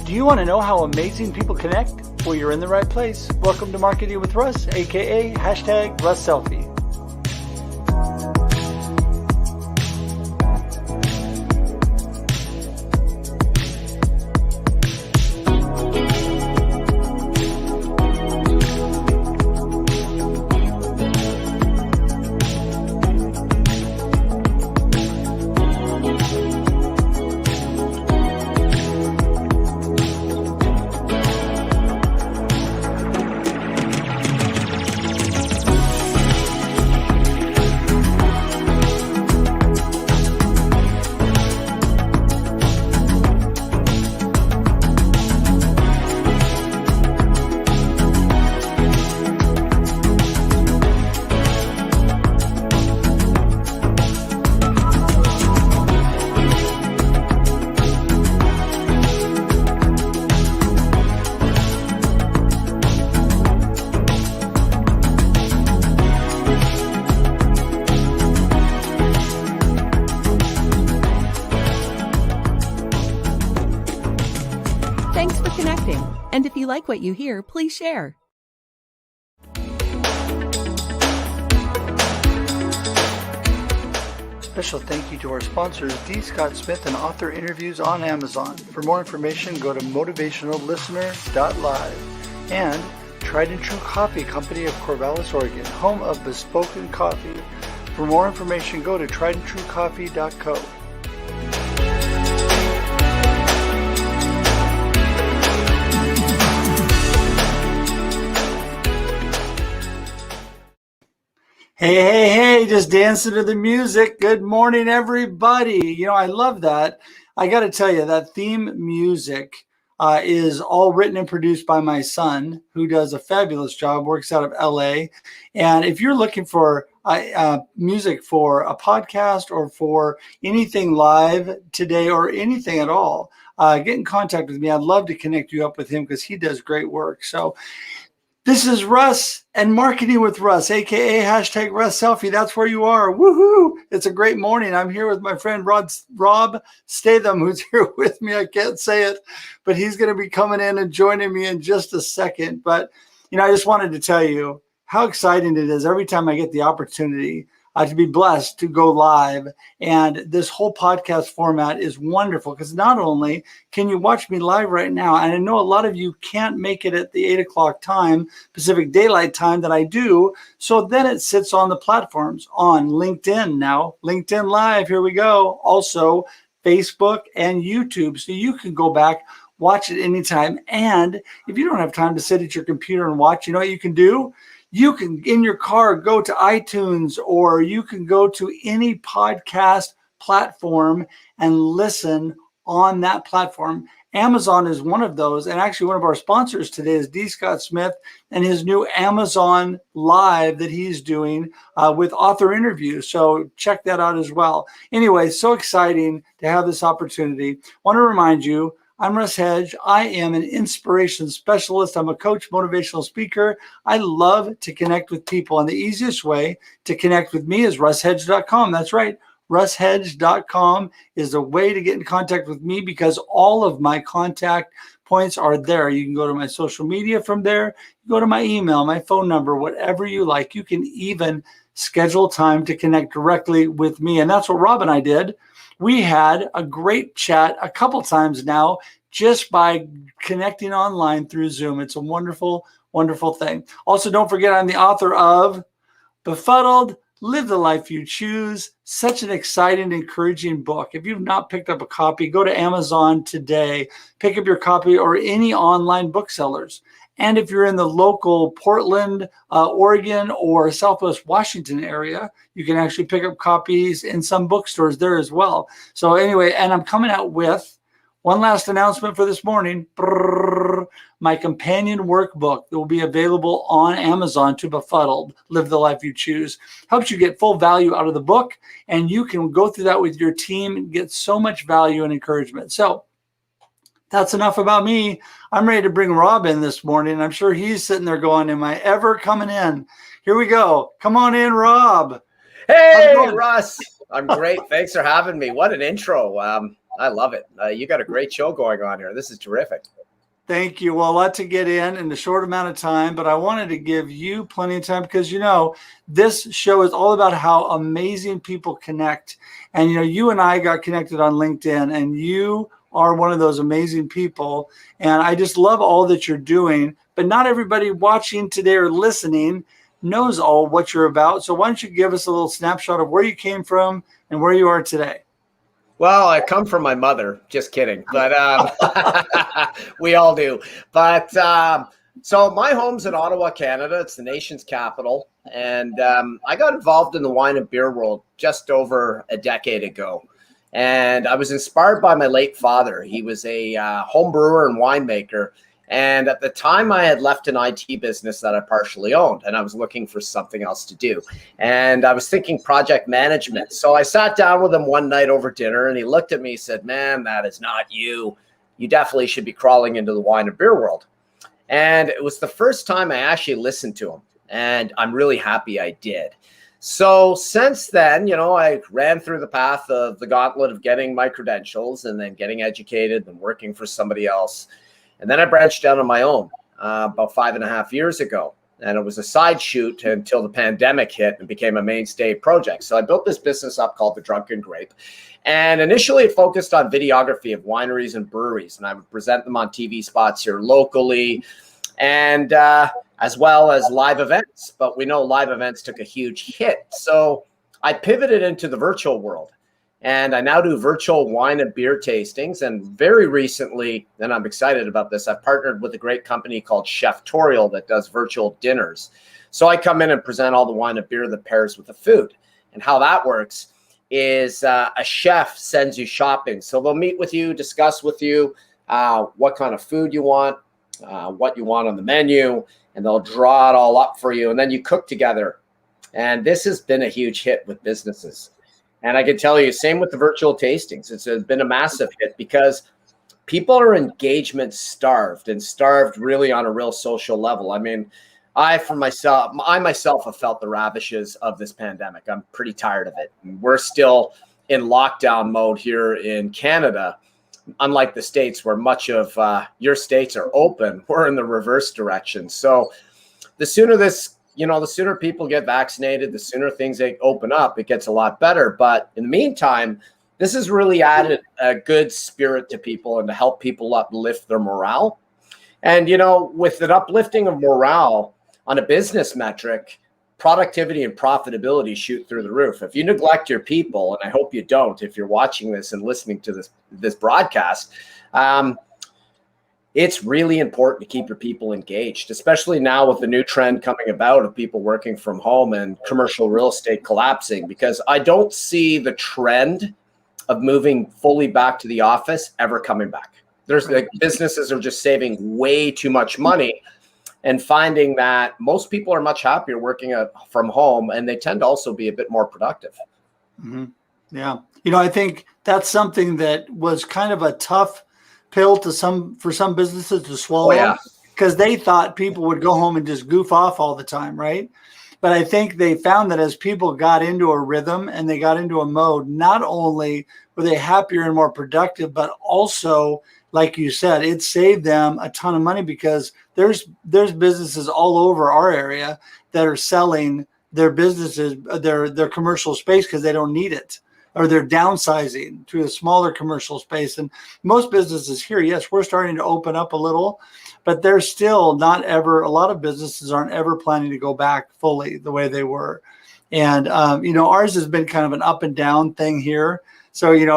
Do you want to know how amazing people connect? Well, you're in the right place. Welcome to Marketing with Russ, aka #RussSelfie. Thanks for connecting. And if you like what you hear, please share. Special thank you to our sponsors, D. Scott Smith and Author Interviews on Amazon. For more information, go to motivationallistener.live. And Tried and True Coffee Company of Corvallis, Oregon, home of bespoken coffee. For more information, go to triedandtruecoffee.co. Hey, just dancing to the music. Good morning, everybody. You know, I love that. I got to tell you, that theme music is all written and produced by my son, who does a fabulous job, works out of LA. And if you're looking for music for a podcast or for anything live today or anything at all, get in contact with me. I'd love to connect you up with him because he does great work. So this is Russ and Marketing with Russ, aka #RussSelfie. That's where you are. Woohoo! It's a great morning. I'm here with my friend Rob Statham, who's here with me. I can't say it, but he's going to be coming in and joining me in just a second. But, you know, I just wanted to tell you how exciting it is every time I get the opportunity to be blessed to go live. And this whole podcast format is wonderful because not only can you watch me live right now, and I know a lot of you can't make it at the 8 o'clock time, Pacific Daylight Time that I do. So then it sits on the platforms on LinkedIn now, LinkedIn Live. Here we go. Also Facebook and YouTube. So you can go back, watch it anytime. And if you don't have time to sit at your computer and watch, you know what you can do? You can, in your car, go to iTunes, or you can go to any podcast platform and listen on that platform. Amazon is one of those. And actually, one of our sponsors today is D. Scott Smith and his new Amazon Live that he's doing with author interviews. So check that out as well. Anyway, so exciting to have this opportunity. Want to remind you, I'm Russ Hedge. I am an inspiration specialist. I'm a coach, motivational speaker. I love to connect with people. And the easiest way to connect with me is russhedge.com. That's right. russhedge.com is the way to get in contact with me because all of my contact points are there. You can go to my social media from there. You go to my email, my phone number, whatever you like. You can even schedule time to connect directly with me. And that's what Rob and I did. We had a great chat a couple times now just by connecting online through Zoom. It's a wonderful, wonderful thing. Also, don't forget, I'm the author of Befuddled, Live the Life You Choose. Such an exciting, encouraging book. If you've not picked up a copy, go to Amazon today. Pick up your copy or any online booksellers. And if you're in the local Portland, Oregon, or Southwest Washington area, you can actually pick up copies in some bookstores there as well. So anyway, and I'm coming out with one last announcement for this morning. My companion workbook that will be available on Amazon to Befuddled, Live the Life You Choose. Helps you get full value out of the book, and you can go through that with your team and get so much value and encouragement. So that's enough about me. I'm ready to bring Rob in this morning. I'm sure he's sitting there going, am I ever coming in? Here we go. Come on in, Rob. Hey, Russ. I'm great. Thanks for having me. What an intro. I love it. You got a great show going on here. This is terrific. Thank you. Well, a lot to get in a short amount of time, but I wanted to give you plenty of time because, this show is all about how amazing people connect. And, you and I got connected on LinkedIn, and you are one of those amazing people. And I just love all that you're doing, but not everybody watching today or listening knows all what you're about. So why don't you give us a little snapshot of where you came from and where you are today? Well, I come from my mother. Just kidding. But we all do. But so my home's in Ottawa, Canada. It's the nation's capital. And I got involved in the wine and beer world just over a decade ago. And I was inspired by my late father. He was a home brewer and winemaker. And at the time, I had left an IT business that I partially owned, and I was looking for something else to do. And I was thinking project management. So I sat down with him one night over dinner, and he looked at me and said, "Man, that is not you. You definitely should be crawling into the wine and beer world." And it was the first time I actually listened to him, and I'm really happy I did. So since then, I ran through the path of the gauntlet of getting my credentials and then getting educated and working for somebody else. And then I branched out on my own about 5.5 years ago. And it was a side shoot until the pandemic hit and became a mainstay project. So I built this business up called the Drunken Grape. And initially it focused on videography of wineries and breweries. And I would present them on TV spots here locally and as well as live events. But we know live events took a huge hit. So I pivoted into the virtual world. And I now do virtual wine and beer tastings. And very recently, and I'm excited about this, I've partnered with a great company called Cheftorial that does virtual dinners. So I come in and present all the wine and beer that pairs with the food. And how that works is a chef sends you shopping. So they'll meet with you, discuss with you what kind of food you want, what you want on the menu, and they'll draw it all up for you. And then you cook together. And this has been a huge hit with businesses. And I can tell you, same with the virtual tastings. It's been a massive hit because people are engagement starved and starved really on a real social level. I mean, I myself have felt the ravages of this pandemic. I'm pretty tired of it. We're still in lockdown mode here in Canada, unlike the States where much of your states are open. We're in the reverse direction. So the sooner the sooner people get vaccinated, the sooner things open up, it gets a lot better. But in the meantime, this has really added a good spirit to people and to help people uplift their morale. And, with an uplifting of morale on a business metric, productivity and profitability shoot through the roof. If you neglect your people, and I hope you don't, if you're watching this and listening to this broadcast, it's really important to keep your people engaged, especially now with the new trend coming about of people working from home and commercial real estate collapsing, because I don't see the trend of moving fully back to the office ever coming back. Businesses are just saving way too much money and finding that most people are much happier working from home, and they tend to also be a bit more productive. Mm-hmm. Yeah. I think that's something that was kind of a tough pill for some businesses to swallow, because they thought people would go home and just goof off all the time, right? But I think they found that as people got into a rhythm and they got into a mode, not only were they happier and more productive, but also, like you said, it saved them a ton of money, because there's businesses all over our area that are selling their businesses, their commercial space, because they don't need it, or they're downsizing to a smaller commercial space. And most businesses here, yes, we're starting to open up a little, but they're still not ever, a lot of businesses aren't ever planning to go back fully the way they were. And, ours has been kind of an up and down thing here. So, you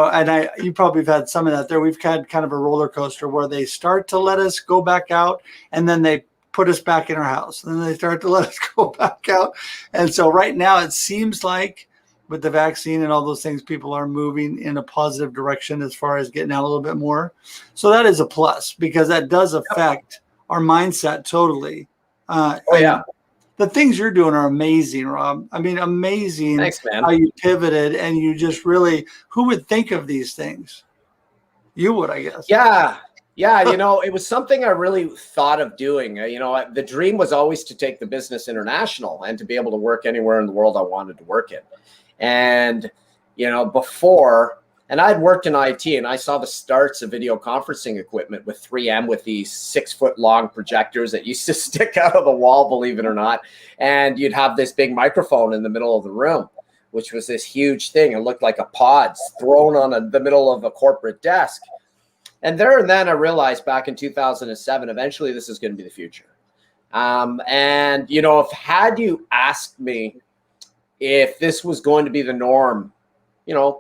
probably have had some of that there. We've had kind of a roller coaster where they start to let us go back out, and then they put us back in our house, and then they start to let us go back out. And so right now it seems like with the vaccine and all those things, people are moving in a positive direction as far as getting out a little bit more. So that is a plus, because that does affect our mindset totally. The things you're doing are amazing, Rob. I mean, amazing. Thanks, man. How you pivoted, and you just really, who would think of these things? You would, I guess. Yeah. It was something I really thought of doing. The dream was always to take the business international and to be able to work anywhere in the world I wanted to work in. And before. And I'd worked in IT, and I saw the starts of video conferencing equipment with 3M with these 6-foot long projectors that used to stick out of the wall, believe it or not. And you'd have this big microphone in the middle of the room, which was this huge thing. It looked like a pod thrown on the middle of a corporate desk. And there and then I realized back in 2007, eventually this is going to be the future. And, had you asked me if this was going to be the norm,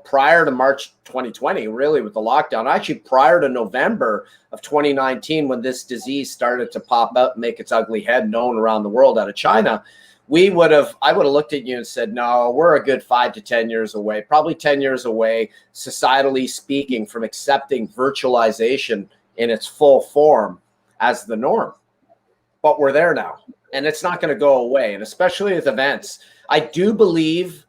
prior to March 2020, really with the lockdown, actually prior to November of 2019, when this disease started to pop out and make its ugly head known around the world out of China, I would have looked at you and said, no, we're a good 5 to 10 years away, probably 10 years away, societally speaking, from accepting virtualization in its full form as the norm. But we're there now, and it's not going to go away. And especially with events, I do believe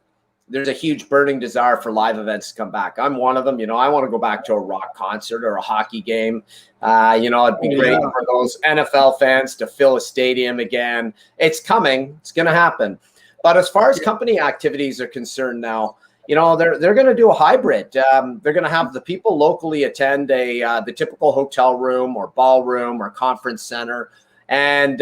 there's a huge burning desire for live events to come back. I'm one of them. I want to go back to a rock concert or a hockey game. It'd be great for those NFL fans to fill a stadium again. It's coming. It's going to happen. But as far as company activities are concerned now, they're going to do a hybrid. They're going to have the people locally attend the typical hotel room or ballroom or conference center. And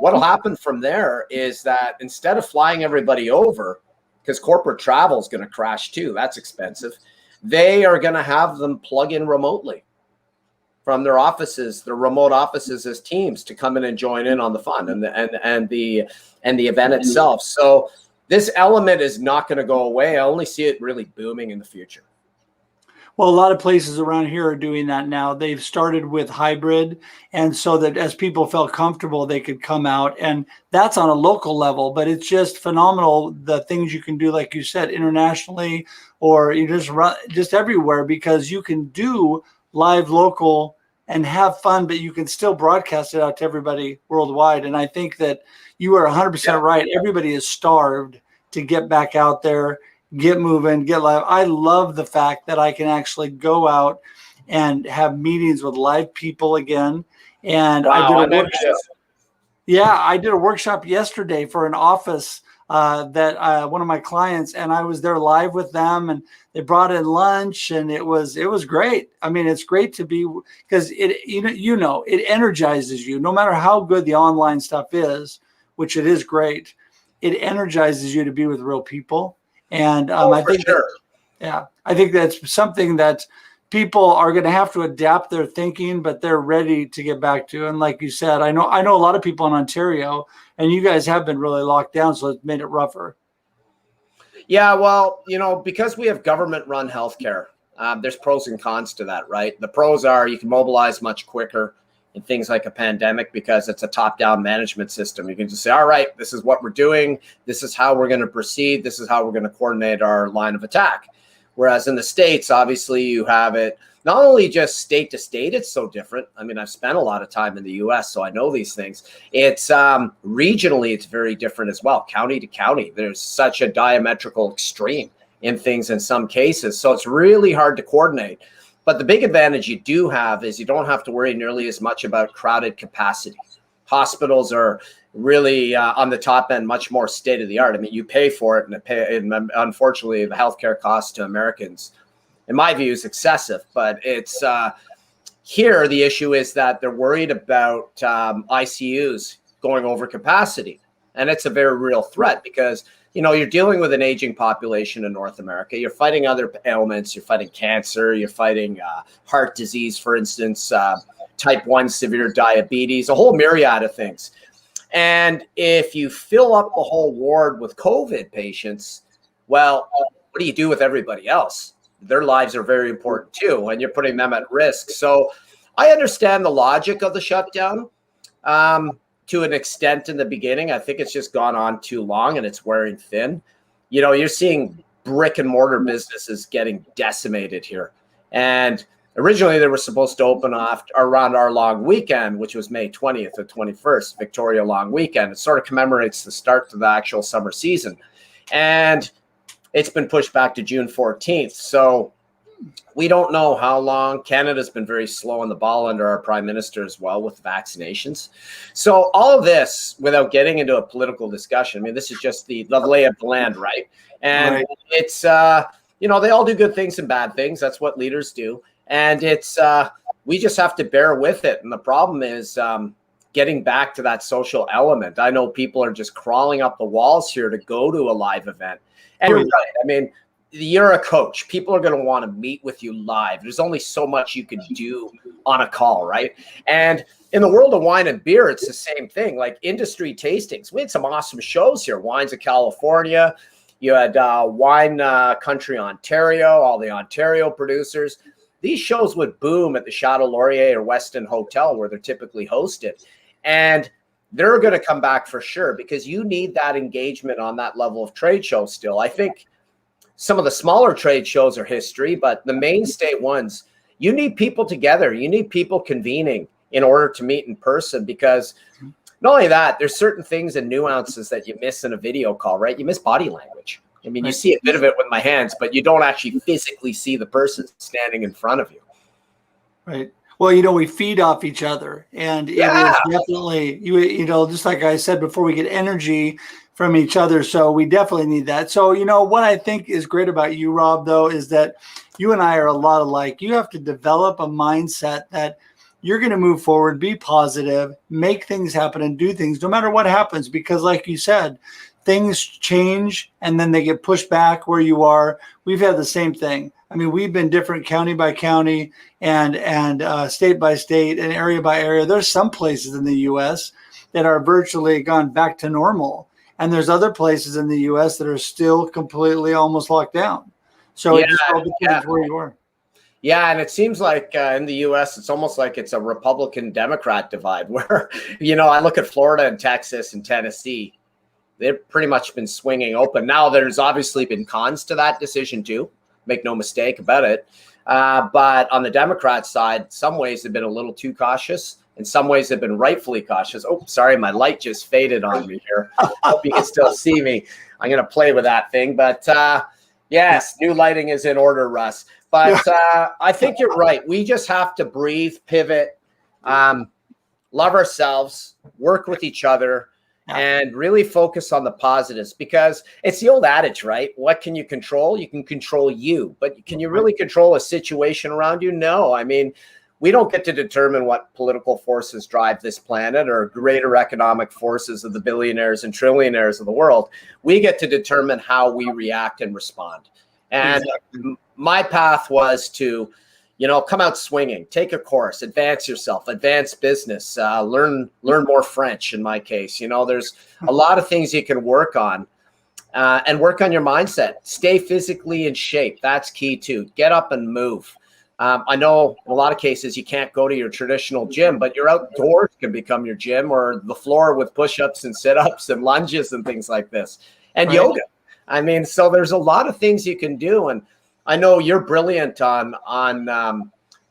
what'll happen from there is that instead of flying everybody over, because corporate travel is going to crash too, that's expensive, they are going to have them plug in remotely from their offices, their remote offices as teams, to come in and join in on the fun and the event itself. So this element is not going to go away. I only see it really booming in the future. Well, a lot of places around here are doing that now. They've started with hybrid, and so that as people felt comfortable, they could come out, and that's on a local level. But it's just phenomenal the things you can do, like you said, internationally, or you just everywhere, because you can do live local and have fun, but you can still broadcast it out to everybody worldwide. And I think that you are 100% right. Everybody is starved to get back out there, get moving, get live. I love the fact that I can actually go out and have meetings with live people again. And I did a workshop. Yeah, I did a workshop yesterday for an office that one of my clients, and I was there live with them, and they brought in lunch, and it was great. I mean, it's great to be, because it energizes you no matter how good the online stuff is, which it is great. It energizes you to be with real people. And I think that's something that people are going to have to adapt their thinking, but they're ready to get back to. And like you said, I know a lot of people in Ontario, and you guys have been really locked down, so it's made it rougher. Yeah, well, because we have government-run healthcare, there's pros and cons to that, right? The pros are you can mobilize much quicker in things like a pandemic because it's a top-down management system. You can just say, all right, this is what we're doing. This is how we're going to proceed. This is how we're going to coordinate our line of attack. Whereas in the States, obviously, you have it not only just state to state, it's so different. I mean, I've spent a lot of time in the US, so I know these things. It's regionally, it's very different as well. County to county, there's such a diametrical extreme in things in some cases. So it's really hard to coordinate. But the big advantage you do have is you don't have to worry nearly as much about crowded capacity. Hospitals are really on the top end, much more state of the art. I mean, you pay for it, and unfortunately, the healthcare cost to Americans, in my view, is excessive. But it's here, the issue is that they're worried about ICUs going over capacity. And it's a very real threat because you're dealing with an aging population in North America. You're fighting other ailments. You're fighting cancer. You're fighting heart disease, for instance, type 1 severe diabetes, a whole myriad of things. And if you fill up the whole ward with COVID patients, well, what do you do with everybody else? Their lives are very important too, and you're putting them at risk. So I understand the logic of the shutdown. To an extent in the beginning. I think it's just gone on too long and it's wearing thin. You're seeing brick and mortar businesses getting decimated here. And originally they were supposed to open off around our long weekend, which was May 20th to 21st, Victoria long weekend. It sort of commemorates the start to the actual summer season. And it's been pushed back to June 14th. So we don't know how long. Canada's been very slow on the ball under our prime minister as well with vaccinations. So all of this, without getting into a political discussion, I mean, this is just the lay of the land, right? And it's they all do good things and bad things. That's what leaders do. And it's, we just have to bear with it. And the problem is getting back to that social element. I know people are just crawling up the walls here to go to a live event. And you're right. I mean, you're a coach. People are going to want to meet with you live. There's only so much you can do on a call, right? And in the world of wine and beer, it's the same thing. Like industry tastings. We had some awesome shows here. Wines of California. You had Wine Country Ontario, all the Ontario producers. These shows would boom at the Chateau Laurier or Westin Hotel where they're typically hosted. And they're going to come back for sure because you need that engagement on that level of trade show still. I think some of the smaller trade shows are history, but the mainstay ones, you need people together. You need people convening in order to meet in person because not only that, there's certain things and nuances that you miss in a video call, right? You miss body language. I mean, you see a bit of it with my hands, but you don't actually physically see the person standing in front of you. Right. Well, we feed off each other, and it is definitely, just like I said before, we get energy from each other. So we definitely need that. So, what I think is great about you, Rob, though, is that you and I are a lot alike. You have to develop a mindset that you're going to move forward, be positive, make things happen and do things no matter what happens. Because like you said, things change and then they get pushed back where you are. We've had the same thing. I mean, we've been different county by county and state by state and area by area. There's some places in the U.S. that are virtually gone back to normal. And there's other places in the U.S. that are still completely almost locked down. So it just all depends where you are. Yeah, and it seems like in the U.S., it's almost like it's a Republican-Democrat divide where, I look at Florida and Texas and Tennessee. They've pretty much been swinging open. Now, there's obviously been cons to that decision too. Make no mistake about it. But on the Democrat side, some ways they've been a little too cautious. In some ways, they've been rightfully cautious. Oh, sorry, my light just faded on me here. Hope you can still see me. I'm going to play with that thing. But yes, new lighting is in order, Russ. But I think you're right. We just have to breathe, pivot, love ourselves, work with each other, and really focus on the positives because it's the old adage, right? What can you control? You can control you. But can you really control a situation around you? No. I mean, we don't get to determine what political forces drive this planet or greater economic forces of the billionaires and trillionaires of the world. We get to determine how we react and respond. And my path was to, come out swinging, take a course, advance yourself, advance business, learn more French in my case. There's a lot of things you can work on and work on your mindset. Stay physically in shape. That's key too. Get up and move. I know in a lot of cases you can't go to your traditional gym, but your outdoors can become your gym or the floor with push-ups and sit-ups and lunges and things like this. And yoga. I mean, so there's a lot of things you can do. And I know you're brilliant on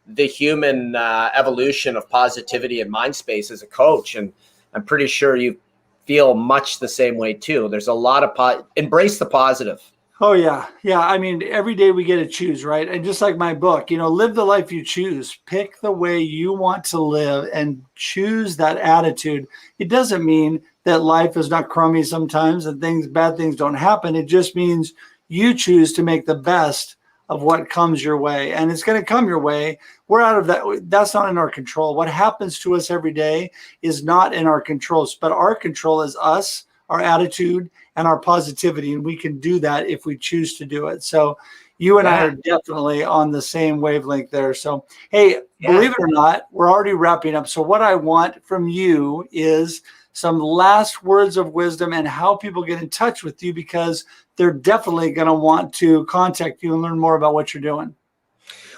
the human evolution of positivity and mind space as a coach. And I'm pretty sure you feel much the same way too. There's a lot of embrace the positive. Oh, yeah. Yeah. I mean, every day we get to choose, right? And just like my book, live the life you choose. Pick the way you want to live and choose that attitude. It doesn't mean that life is not crummy sometimes and bad things don't happen. It just means you choose to make the best of what comes your way. And it's going to come your way. We're out of that. That's not in our control. What happens to us every day is not in our control, but our control is us, our attitude, and our positivity. And we can do that if we choose to do it. So you and I are definitely on the same wavelength there. So, hey, believe it or not, we're already wrapping up. So what I want from you is some last words of wisdom and how people get in touch with you, because they're definitely going to want to contact you and learn more about what you're doing.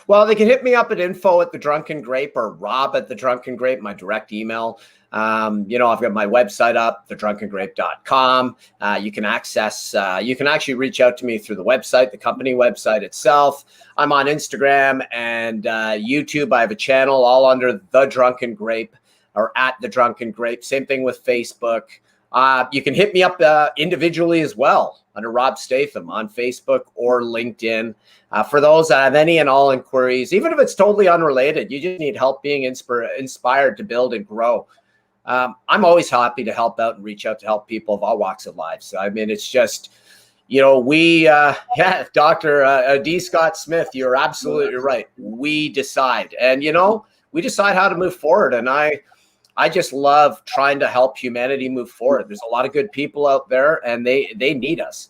Well, they can hit me up at info@thedrunkengrape or rob@thedrunkengrape, my direct email. I've got my website up, thedrunkengrape.com. You can actually reach out to me through the website, the company website itself. I'm on Instagram and YouTube. I have a channel all under The Drunken Grape or at The Drunken Grape. Same thing with Facebook. You can hit me up individually as well under Rob Statham on Facebook or LinkedIn. For those that have any and all inquiries, even if it's totally unrelated, you just need help being inspired to build and grow. I'm always happy to help out and reach out to help people of all walks of life. So, I mean, it's just, Dr. D. Scott Smith, you're absolutely right. We decide. And, we decide how to move forward. And I just love trying to help humanity move forward. There's a lot of good people out there, and they need us.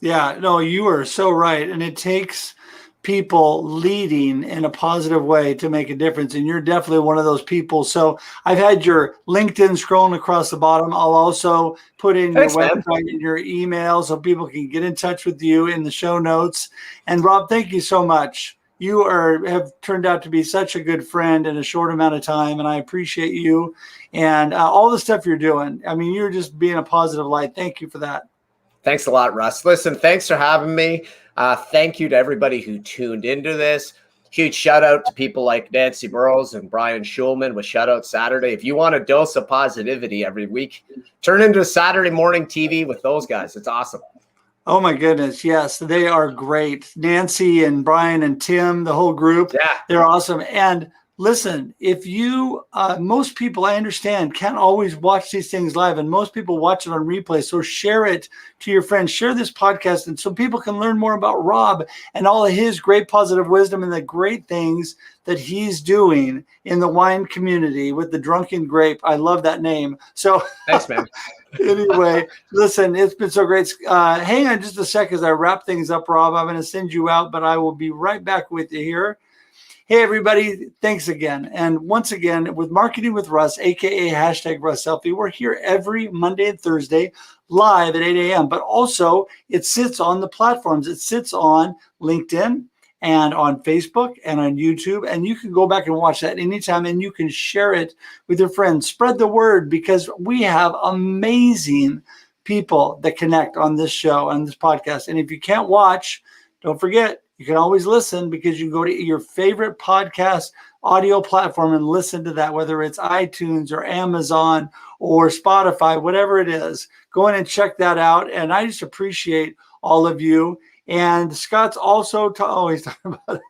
Yeah, no, you are so right. And it takes people leading in a positive way to make a difference. And you're definitely one of those people. So I've had your LinkedIn scrolling across the bottom. I'll also put in your website and your email so people can get in touch with you in the show notes. And Rob, thank you so much. You have turned out to be such a good friend in a short amount of time. And I appreciate you and all the stuff you're doing. I mean, you're just being a positive light. Thank you for that. Thanks a lot, Russ. Listen, thanks for having me. Thank you to everybody who tuned into this. Huge shout out to people like Nancy Burrows and Brian Schulman with Shout Out Saturday. If you want a dose of positivity every week, turn into Saturday morning TV with those guys. It's awesome. Oh my goodness. Yes, they are great. Nancy and Brian and Tim, the whole group. Yeah. They're awesome. And listen, if you, most people, I understand, can't always watch these things live, and most people watch it on replay. So share it to your friends, share this podcast, and so people can learn more about Rob and all of his great positive wisdom and the great things that he's doing in the wine community with the Drunken Grape. I love that name. So thanks, man. Anyway, listen, it's been so great. Hang on just a sec as I wrap things up, Rob. I'm going to send you out, but I will be right back with you here. Hey, everybody. Thanks again. And once again, with Marketing with Russ, a.k.a. #Russ Selfie, we're here every Monday and Thursday live at 8 a.m. But also, it sits on the platforms. It sits on LinkedIn and on Facebook and on YouTube. And you can go back and watch that anytime, and you can share it with your friends. Spread the word, because we have amazing people that connect on this show, on this podcast. And if you can't watch, don't forget, you can always listen, because you can go to your favorite podcast audio platform and listen to that, whether it's iTunes or Amazon or Spotify, whatever it is. Go in and check that out. And I just appreciate all of you. And Scott's also always talking about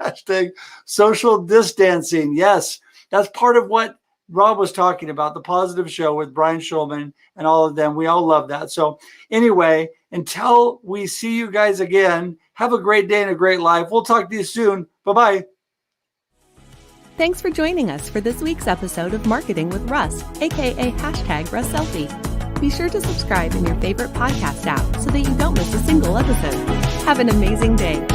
#social distancing. Yes, that's part of what Rob was talking about, the positive show with Brian Schulman and all of them. We all love that. So anyway, until we see you guys again, have a great day and a great life. We'll talk to you soon. Bye-bye. Thanks for joining us for this week's episode of Marketing with Russ, aka #Russ Selfie. Be sure to subscribe in your favorite podcast app so that you don't miss a single episode. Have an amazing day.